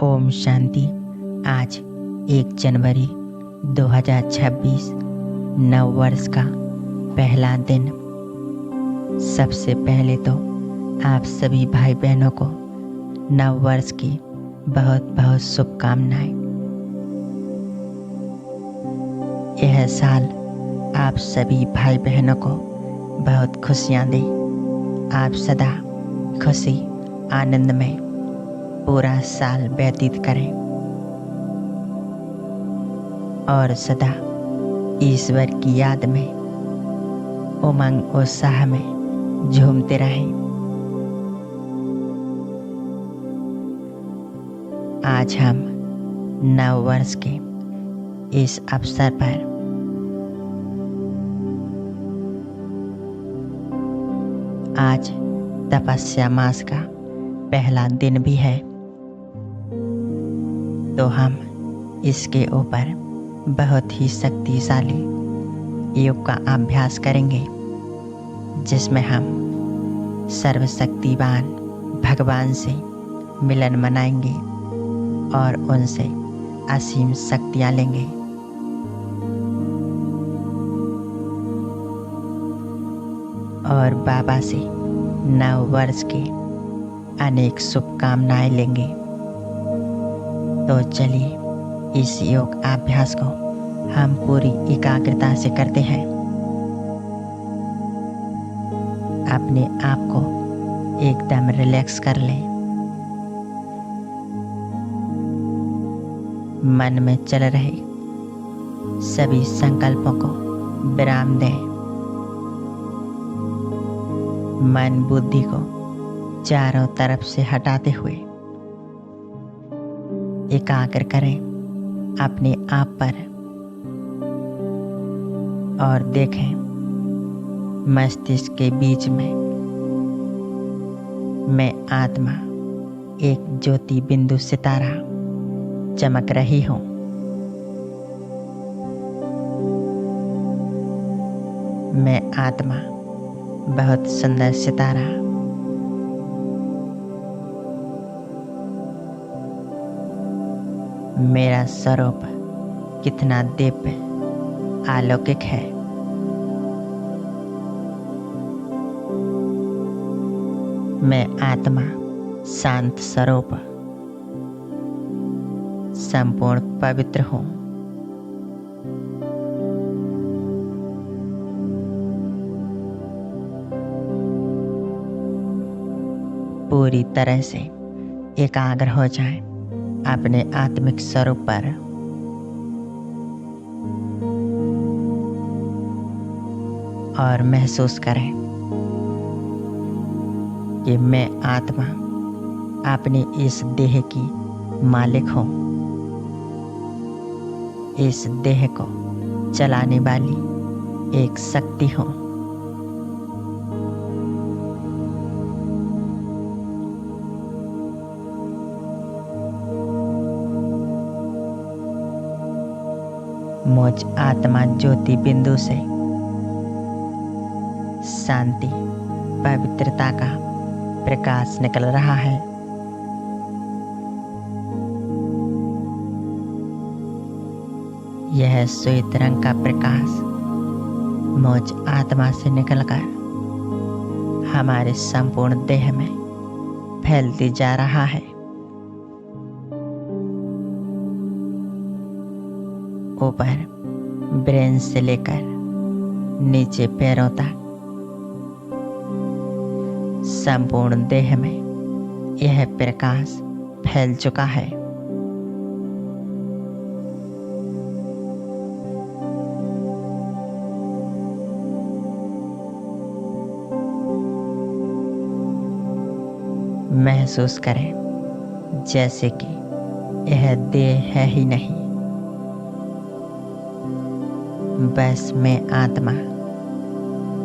ओम शांति। आज 1 जनवरी 2026 नव वर्ष का पहला दिन। सबसे पहले तो आप सभी भाई बहनों को नव वर्ष की बहुत बहुत शुभकामनाएं। यह साल आप सभी भाई बहनों को बहुत खुशियां दे। आप सदा खुशी आनंद में पूरा साल व्यतीत करें और सदा ईश्वर की याद में उमंग उत्साह में झूमते रहें। आज हम नव वर्ष के इस अवसर पर आज तपस्या मास का पहला दिन भी है, तो हम इसके ऊपर बहुत ही शक्तिशाली योग का अभ्यास करेंगे, जिसमें हम सर्वशक्तिवान भगवान से मिलन मनाएंगे और उनसे असीम शक्तियाँ लेंगे। और बाबा से नव वर्ष की अनेक शुभकामनाएं लेंगे। तो चलिए इस योग अभ्यास को हम पूरी एकाग्रता से करते हैं। अपने आप को एकदम रिलैक्स कर लें। मन में चल रहे सभी संकल्पों को विराम दें। मन बुद्धि को चारों तरफ से हटाते हुए एकाग्र करें अपने आप पर और देखें मस्तिष्क के बीच में मैं आत्मा एक ज्योति बिंदु सितारा चमक रही हूँ। मैं आत्मा बहुत सुंदर सितारा मेरा स्वरूप कितना दिव्य अलौकिक है। मैं आत्मा शांत स्वरूप संपूर्ण पवित्र हूँ। पूरी तरह से एकाग्र हो जाएं अपने आत्मिक स्वरूप पर। और महसूस करें कि मैं आत्मा अपनी इस देह की मालिक हूँ। इस देह को चलाने वाली एक शक्ति हूँ। मुझ आत्मा ज्योति बिंदु से शांति पवित्रता का प्रकाश निकल रहा है। यह श्वेत रंग का प्रकाश मुझ आत्मा से निकलकर हमारे संपूर्ण देह में फैलती जा रहा है। ऊपर ब्रेन से लेकर नीचे पैरों तक संपूर्ण देह में यह प्रकाश फैल चुका है। महसूस करें जैसे कि यह देह है ही नहीं, बस मैं आत्मा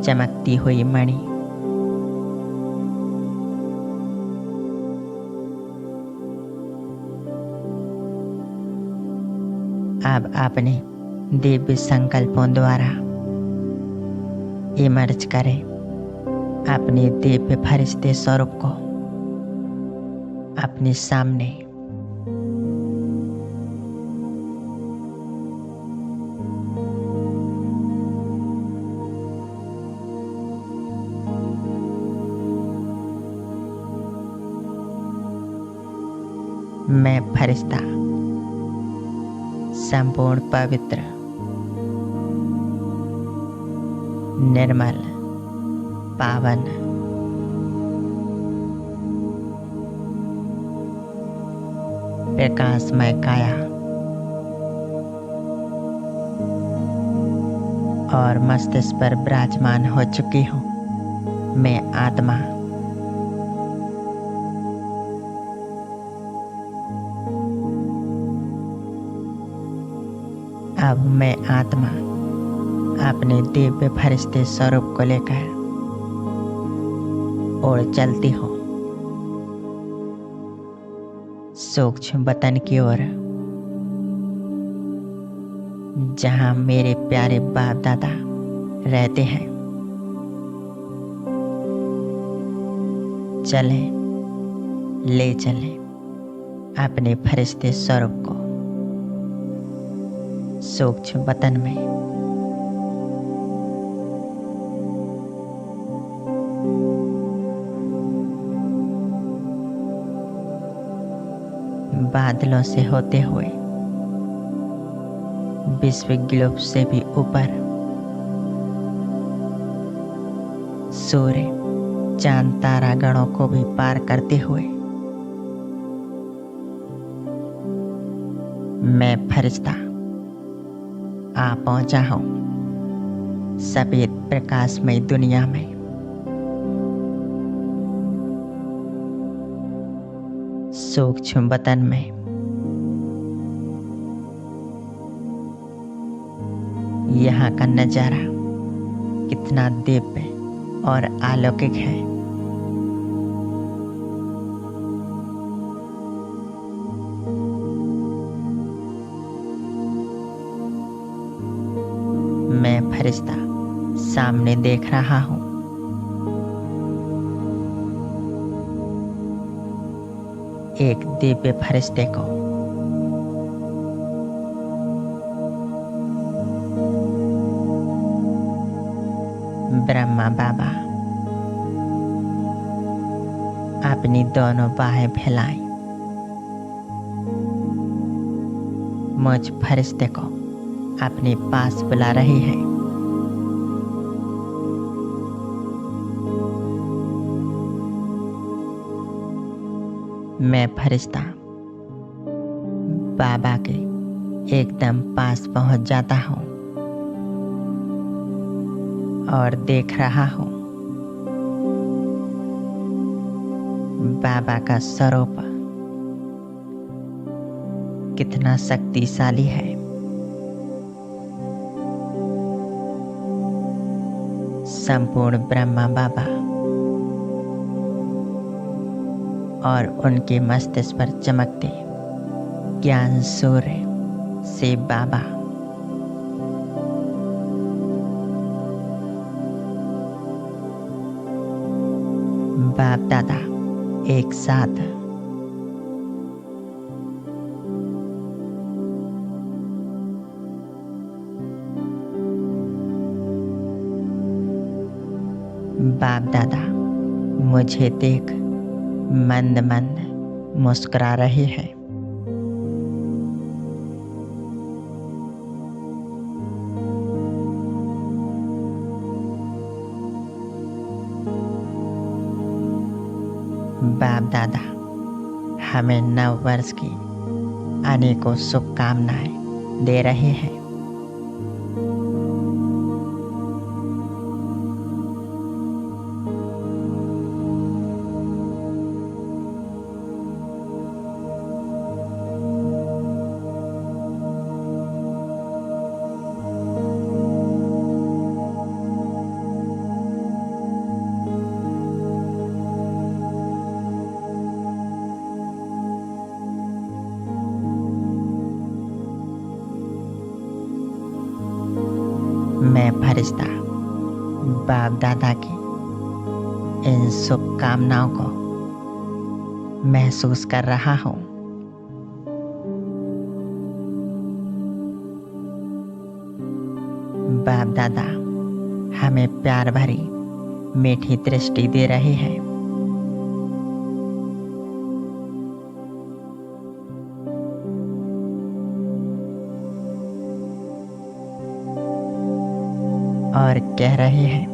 चमकती हुई मणि। अब अपने दिव्य संकल्पों द्वारा इमर्ज करें अपने दिव्य फरिश्ते स्वरूप को अपने सामने मैं फरिश्ता संपूर्ण पवित्र, निर्मल, पावन, प्रकाशमय काया और मस्तिष्क पर विराजमान हो चुकी हूँ। मैं आत्मा अब मैं आत्मा अपने दिव्य फरिश्ते स्वरूप को लेकर उड़ चलती हूँ सूक्ष्म वतन की ओर, जहाँ मेरे प्यारे बाप दादा रहते हैं। चले ले चले अपने फरिश्ते स्वरूप को सूक्ष्म वतन में। बादलों से होते हुए विश्व ग्लोब से भी ऊपर, सूर्य चांद तारा गणों को भी पार करते हुए मैं फरिश्ता आ पहुंचा हूं सफेद प्रकाशमय दुनिया में। सूक्ष्म वतन में यहाँ का नजारा कितना दिव्य और अलौकिक है। मैं फरिश्ता सामने देख रहा हूँ एक दिव्य फरिश्ते को। ब्रह्मा बाबा अपनी दोनों बाहें फैलाई मुझ फरिश्ते को अपने पास बुला रही है। मैं फरिश्ता बाबा के एकदम पास पहुंच जाता हूं और देख रहा हूं बाबा का स्वरूप कितना शक्तिशाली है। संपूर्ण ब्रह्मा बाबा और उनके मस्तिष्क पर चमकते ज्ञान सूर्य से बाबा बाप दादा एक साथ बाप दादा मुझे देख मंद मंद मुस्कुरा रहे हैं। बाप दादा हमें नव वर्ष की अनेकों शुभकामनाएं दे रहे हैं। मैं फरिश्ता बाप दादा की इन शुभकामनाओं को महसूस कर रहा हूँ। बाप दादा हमें प्यार भरी मीठी दृष्टि दे रहे हैं। और कह रहे हैं,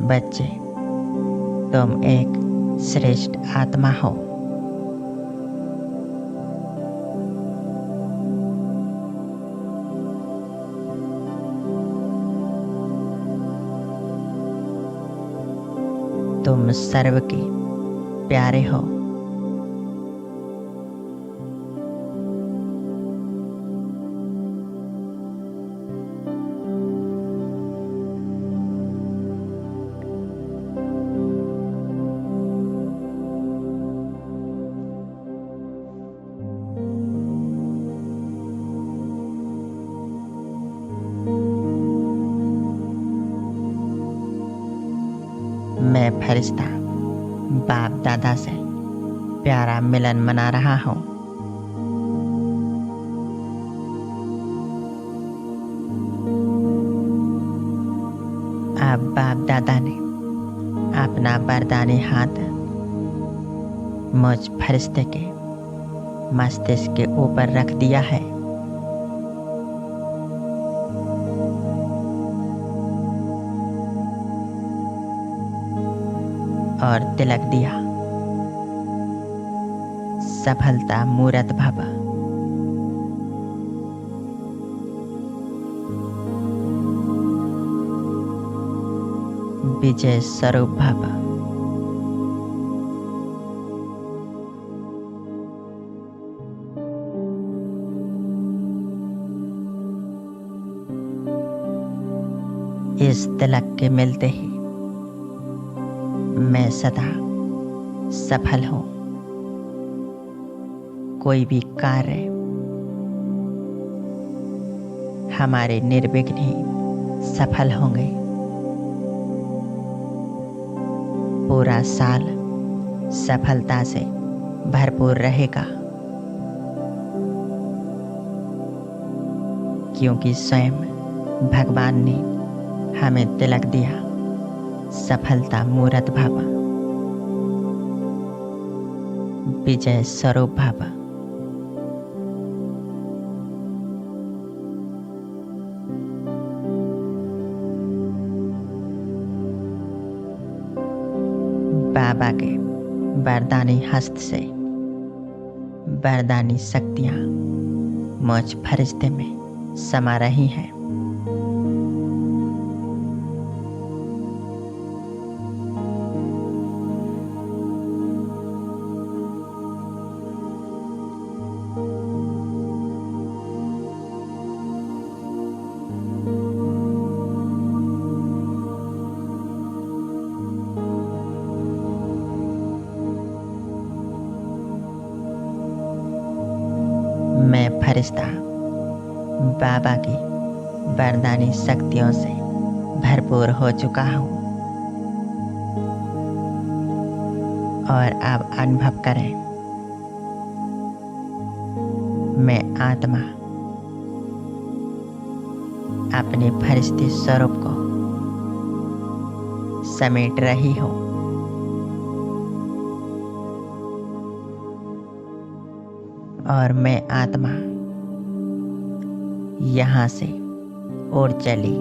बच्चे, तुम एक श्रेष्ठ आत्मा हो। तुम सर्व के प्यारे हो। मैं फरिश्ता बाप दादा से प्यारा मिलन मना रहा हूँ। अब बाप दादा ने अपना वरदानी हाथ मुझ फरिश्ते के मस्तिष्क के ऊपर रख दिया है। और तिलक दिया, सफलता मूरत भव। विजय स्वरूप भव। इस तिलक के मिलते ही मैं सदा सफल हूँ। कोई भी कार्य हमारे निर्विघ्न ही सफल होंगे। पूरा साल सफलता से भरपूर रहेगा, क्योंकि स्वयं भगवान ने हमें तिलक दिया, सफलता मूरत भव। विजय स्वरूप भव। बाबा के वरदानी हस्त से वरदानी शक्तियां मुझ फरिश्ते में समा रही हैं। मैं फरिश्ता बाबा की वरदानी शक्तियों से भरपूर हो चुका हूँ। और अब अनुभव करें, मैं आत्मा अपने फरिश्ते स्वरूप को समेट रही हूँ। और मैं आत्मा यहाँ से उड़ चली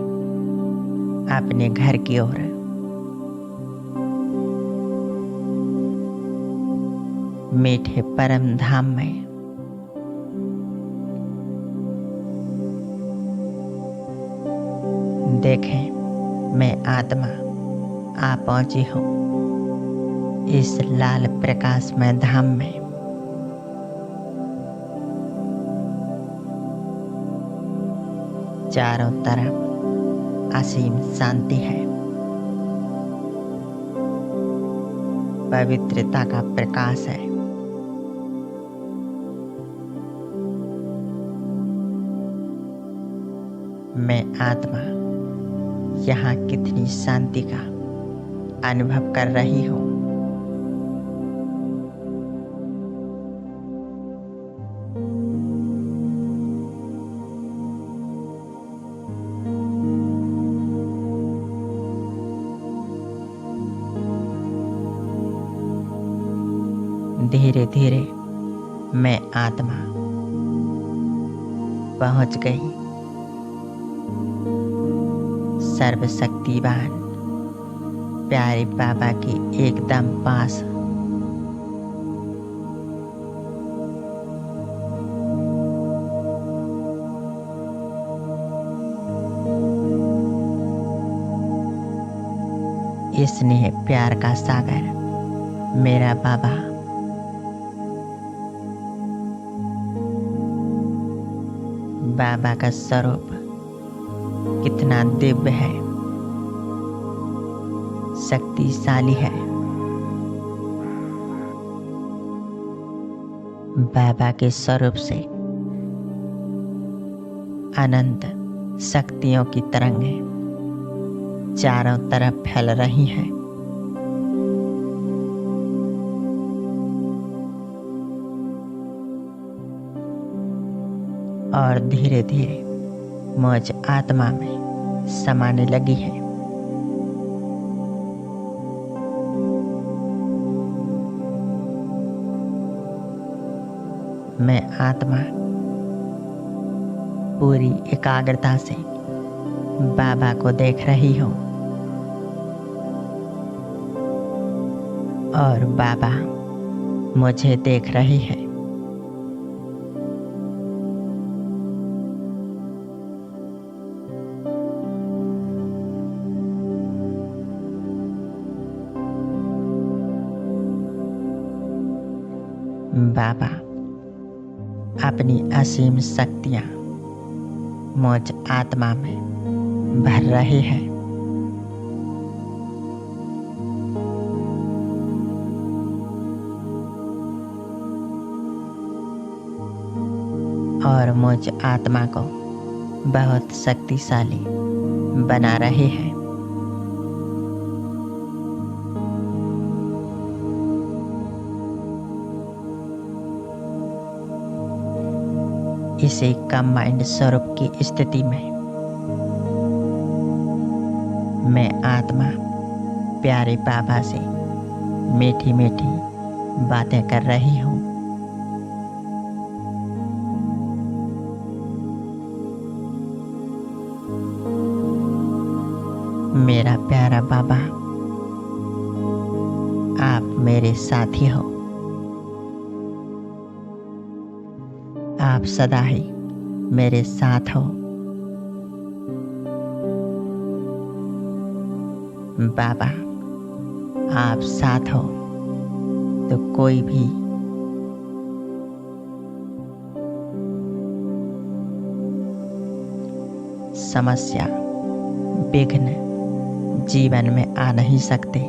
अपने घर की ओर। मीठे परम धाम में देखें, मैं आत्मा आ पहुंची हूँ इस लाल प्रकाशमय धाम में। चारों तरफ असीम शांति है, पवित्रता का प्रकाश है। मैं आत्मा यहाँ कितनी शांति का अनुभव कर रही हूँ। धीरे धीरे मैं आत्मा पहुंच गई सर्वशक्तिवान प्यारे बाबा के एकदम पास। स्नेह प्यार का सागर मेरा बाबा। बाबा का स्वरूप कितना दिव्य है, शक्तिशाली है। बाबा के स्वरूप से अनंत शक्तियों की तरंगें चारों तरफ फैल रही हैं। और धीरे धीरे मुझ आत्मा में समाने लगी है। मैं आत्मा पूरी एकाग्रता से बाबा को देख रही हूँ और बाबा मुझे देख रही है। बाबा अपनी असीम शक्तियाँ मुझ आत्मा में भर रहे हैं। और मुझ आत्मा को बहुत शक्तिशाली बना रहे हैं। इसे कंबाइंड स्वरूप की स्थिति में मैं आत्मा प्यारे बाबा से मीठी मीठी बातें कर रही हूँ। मेरा प्यारा बाबा, आप मेरे साथी हो। आप सदा ही मेरे साथ हो। बाबा, आप साथ हो तो कोई भी समस्या, विघ्न जीवन में आ नहीं सकते।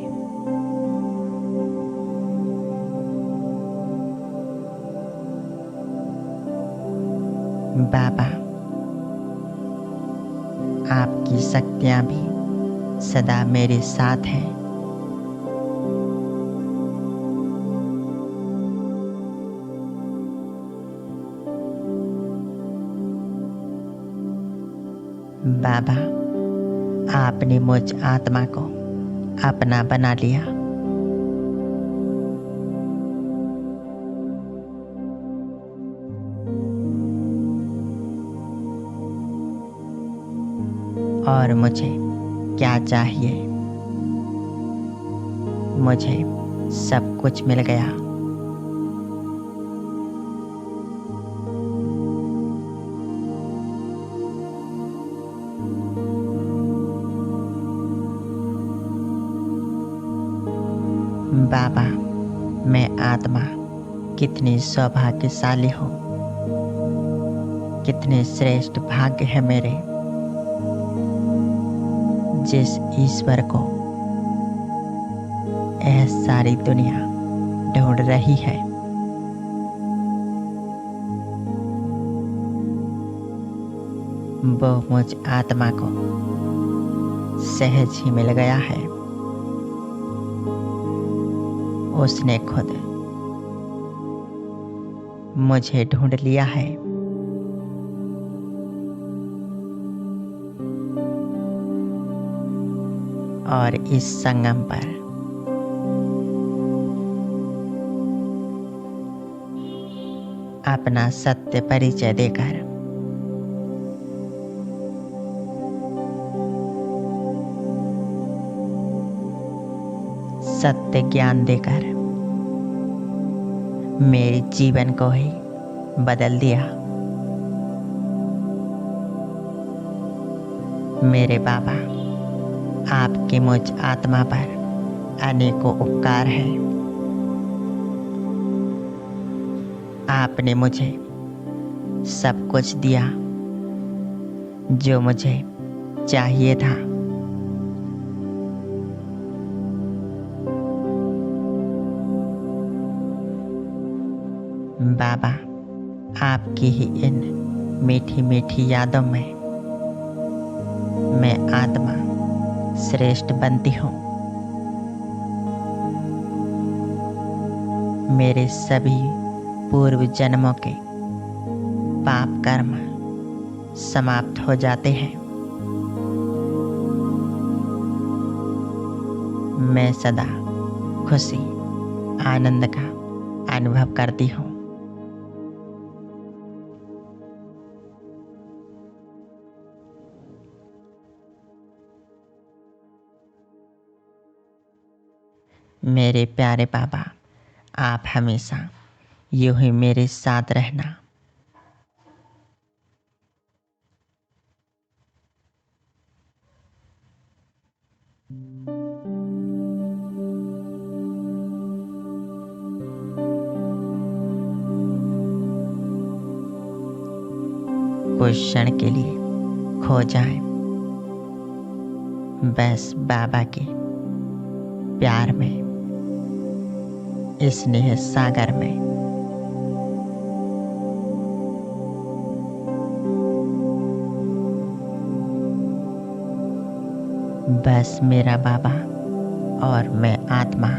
बाबा, आपकी शक्तियाँ भी सदा मेरे साथ हैं। बाबा, आपने मुझ आत्मा को अपना बना लिया। और मुझे क्या चाहिए? मुझे सब कुछ मिल गया। बाबा, मैं आत्मा कितनी सौभाग्यशाली हूँ। कितने श्रेष्ठ भाग्य है मेरे, जिस ईश्वर को यह सारी दुनिया ढूंढ रही है। वो मुझ आत्मा को सहज ही मिल गया है। उसने खुद मुझे ढूंढ लिया है। और इस संगम पर अपना सत्य परिचय देकर सत्य ज्ञान देकर मेरे जीवन को ही बदल दिया। मेरे बाबा, आपकी मुझ आत्मा पर अनेकों उपकार है। आपने मुझे सब कुछ दिया जो मुझे चाहिए था। बाबा, आपकी ही इन मीठी मीठी यादों में मैं आत्मा श्रेष्ठ बनती हूँ। मेरे सभी पूर्व जन्मों के पाप कर्म समाप्त हो जाते हैं। मैं सदा खुशी आनंद का अनुभव करती हूँ। मेरे प्यारे बाबा, आप हमेशा यूं ही मेरे साथ रहना। कुछ क्षण के लिए खो जाएं, बस बाबा के प्यार में, स्नेह सागर में। बस मेरा बाबा और मैं आत्मा।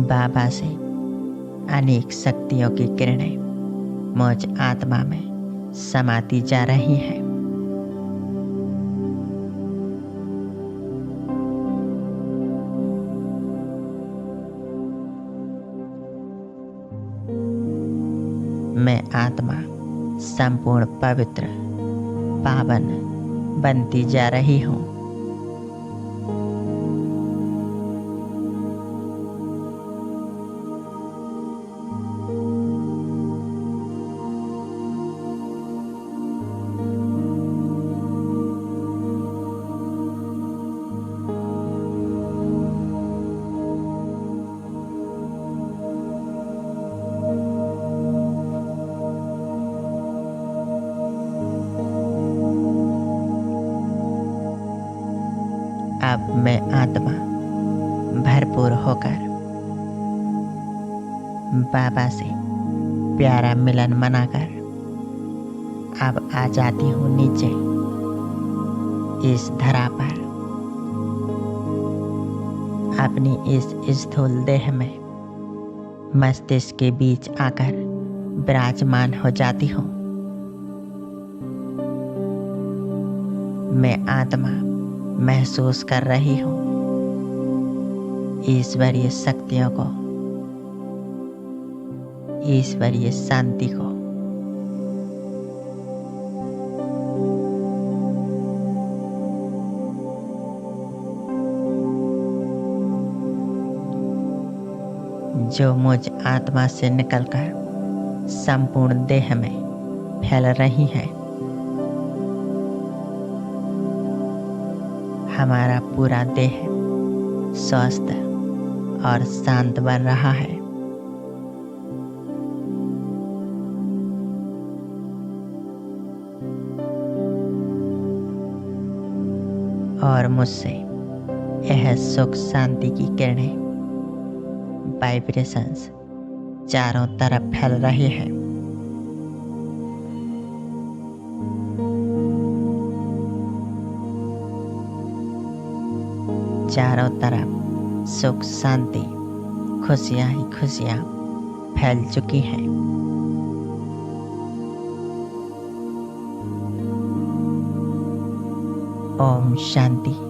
बाबा से अनेक शक्तियों की किरणें मुझ आत्मा में समाती जा रही हैं। मैं आत्मा संपूर्ण पवित्र पावन बनती जा रही हूँ। अब मैं आत्मा भरपूर होकर बाबा से प्यारा मिलन मनाकर अब आ जाती हूँ नीचे इस धरा पर। अपनी इस स्थूल देह में मस्तिष्क के बीच आकर विराजमान हो जाती हूँ। मैं आत्मा महसूस कर रही हूँ ईश्वरीय शक्तियों को, ईश्वरीय शांति को। जो मुझ आत्मा से निकलकर संपूर्ण देह में फैल रही है। हमारा पूरा देह स्वस्थ और शांत बन रहा है। और मुझसे यह सुख शांति की किरणें, वाइब्रेशंस चारों तरफ फैल रहे हैं। चारों तरफ सुख शांति, खुशियां ही खुशियां फैल चुकी हैं। ओम शांति।